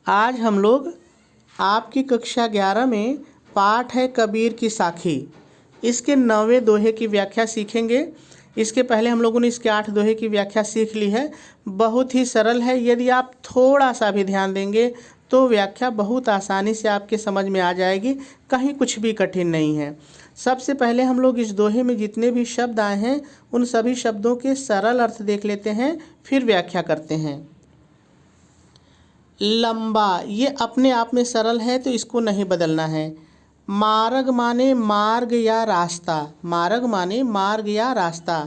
आज हम लोग आपकी कक्षा 11 में पाठ है कबीर की साखी, इसके 9वें दोहे की व्याख्या सीखेंगे। इसके पहले हम लोगों ने इसके 8 दोहे की व्याख्या सीख ली है। बहुत ही सरल है, यदि आप थोड़ा सा भी ध्यान देंगे तो व्याख्या बहुत आसानी से आपके समझ में आ जाएगी, कहीं कुछ भी कठिन नहीं है। सबसे पहले हम लोग इस दोहे में जितने भी शब्द आए हैं उन सभी शब्दों के सरल अर्थ देख लेते हैं, फिर व्याख्या करते हैं। लंबा, ये अपने आप में सरल है तो इसको नहीं बदलना है। मार्ग माने मार्ग या रास्ता, मार्ग माने मार्ग या रास्ता।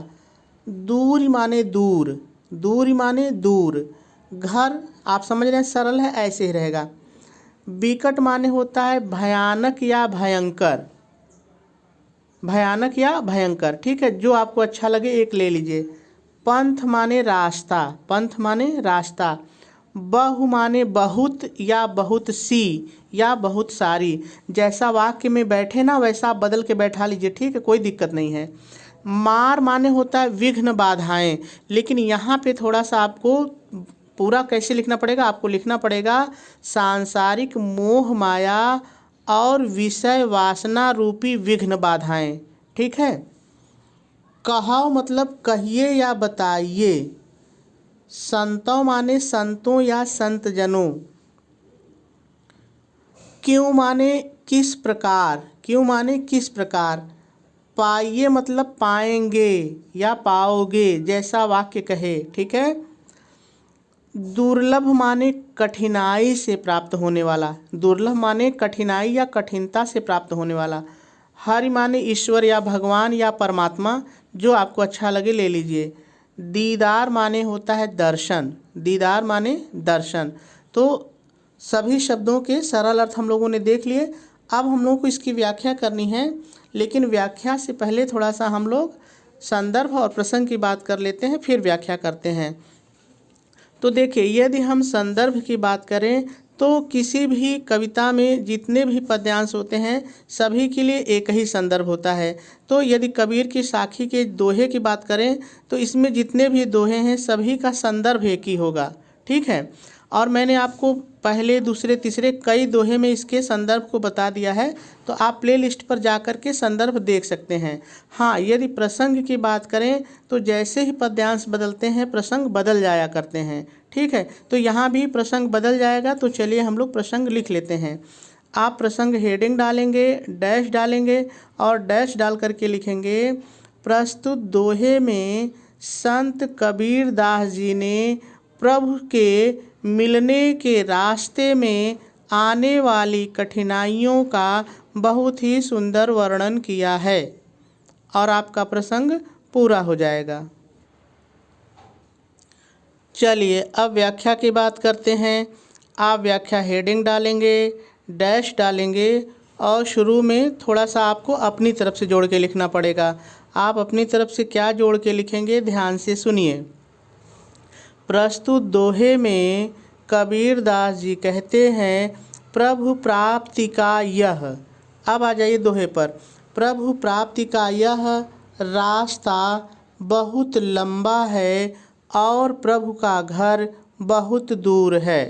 दूर माने दूर, दूर माने दूर। घर, आप समझ रहे हैं सरल है, ऐसे ही रहेगा। विकट माने होता है भयानक या भयंकर, भयानक या भयंकर, ठीक है, जो आपको अच्छा लगे एक ले लीजिए। पंथ माने रास्ता, पंथ माने रास्ता। बहु माने बहुत या बहुत सी या बहुत सारी, जैसा वाक्य में बैठे ना वैसा आप बदल के बैठा लीजिए, ठीक है, कोई दिक्कत नहीं है। मार माने होता है विघ्न बाधाएं, लेकिन यहाँ पे थोड़ा सा आपको पूरा कैसे लिखना पड़ेगा, आपको लिखना पड़ेगा सांसारिक मोह माया और विषय वासना रूपी विघ्न बाधाएं, ठीक है। कहो मतलब कहिए या बताइए। संतों माने संतों या संत जनों। क्यों माने किस प्रकार, क्यों माने किस प्रकार। पाइए मतलब पाएंगे या पाओगे, जैसा वाक्य कहे, ठीक है। दुर्लभ माने कठिनाई से प्राप्त होने वाला, दुर्लभ माने कठिनाई या कठिनता से प्राप्त होने वाला। हरि माने ईश्वर या भगवान या परमात्मा, जो आपको अच्छा लगे ले लीजिए। दीदार माने होता है दर्शन, दीदार माने दर्शन। तो सभी शब्दों के सरल अर्थ हम लोगों ने देख लिए। अब हम लोगों को इसकी व्याख्या करनी है, लेकिन व्याख्या से पहले थोड़ा सा हम लोग संदर्भ और प्रसंग की बात कर लेते हैं, फिर व्याख्या करते हैं। तो देखिए, यदि हम संदर्भ की बात करें तो किसी भी कविता में जितने भी पद्यांश होते हैं सभी के लिए एक ही संदर्भ होता है। तो यदि कबीर की साखी के दोहे की बात करें तो इसमें जितने भी दोहे हैं सभी का संदर्भ एक ही होगा, ठीक है। और मैंने आपको पहले दूसरे तीसरे कई दोहे में इसके संदर्भ को बता दिया है, तो आप प्ले लिस्ट पर जा कर के संदर्भ देख सकते हैं। हाँ, यदि प्रसंग की बात करें तो जैसे ही पद्यांश बदलते हैं प्रसंग बदल जाया करते हैं, ठीक है। तो यहाँ भी प्रसंग बदल जाएगा, तो चलिए हम लोग प्रसंग लिख लेते हैं। आप प्रसंग हेडिंग डालेंगे, डैश डालेंगे और डैश डाल करके लिखेंगे, प्रस्तुत दोहे में संत कबीर दास जी ने प्रभु के मिलने के रास्ते में आने वाली कठिनाइयों का बहुत ही सुंदर वर्णन किया है, और आपका प्रसंग पूरा हो जाएगा। चलिए अब व्याख्या की बात करते हैं। आप व्याख्या हेडिंग डालेंगे, डैश डालेंगे और शुरू में थोड़ा सा आपको अपनी तरफ से जोड़ के लिखना पड़ेगा। आप अपनी तरफ से क्या जोड़ के लिखेंगे, ध्यान से सुनिए। प्रस्तुत दोहे में कबीर दास जी कहते हैं प्रभु प्राप्ति का यह, अब आ जाइए दोहे पर। प्रभु प्राप्ति का यह रास्ता बहुत लंबा है और प्रभु का घर बहुत दूर है।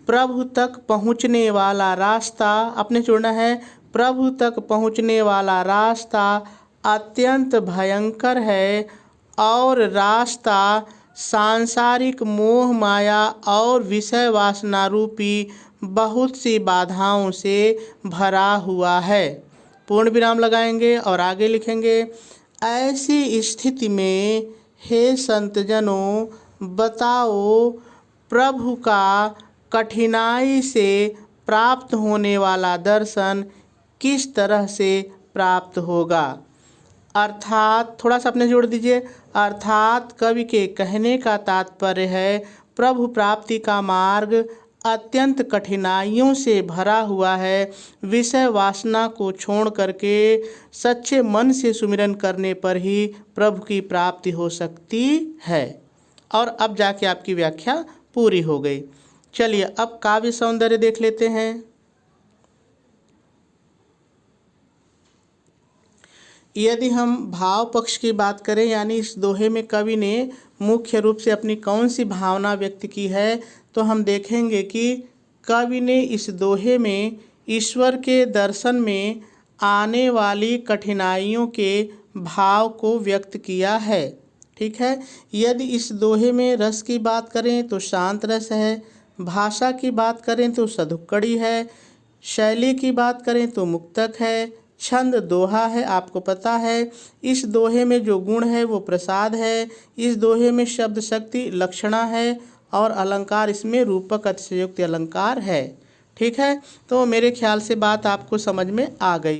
प्रभु तक पहुँचने वाला रास्ता, अपने जोड़ना है, प्रभु तक पहुँचने वाला रास्ता अत्यंत भयंकर है और रास्ता सांसारिक मोह माया और विषय वासना रूपी बहुत सी बाधाओं से भरा हुआ है। पूर्ण विराम लगाएंगे और आगे लिखेंगे, ऐसी स्थिति में हे संतजनों बताओ प्रभु का कठिनाई से प्राप्त होने वाला दर्शन किस तरह से प्राप्त होगा। अर्थात, थोड़ा सा अपने जोड़ दीजिए, अर्थात कवि के कहने का तात्पर्य है प्रभु प्राप्ति का मार्ग अत्यंत कठिनाइयों से भरा हुआ है। विषय वासना को छोड़ करके सच्चे मन से सुमिरन करने पर ही प्रभु की प्राप्ति हो सकती है। और अब जाके आपकी व्याख्या पूरी हो गई। चलिए अब काव्य सौंदर्य देख लेते हैं। यदि हम भाव पक्ष की बात करें यानी इस दोहे में कवि ने मुख्य रूप से अपनी कौन सी भावना व्यक्त की है, तो हम देखेंगे कि कवि ने इस दोहे में ईश्वर के दर्शन में आने वाली कठिनाइयों के भाव को व्यक्त किया है। ठीक है। यदि इस दोहे में रस की बात करें तो शांत रस है, भाषा की बात करें तो सधुक्कड़ी है, शैली की बात करें तो मुक्तक है, छंद दोहा है। आपको पता है इस दोहे में जो गुण है वो प्रसाद है। इस दोहे में शब्द शक्ति लक्षणा है और अलंकार इसमें रूपक अतिशयोक्ति अलंकार है। ठीक है। तो मेरे ख्याल से बात आपको समझ में आ गई।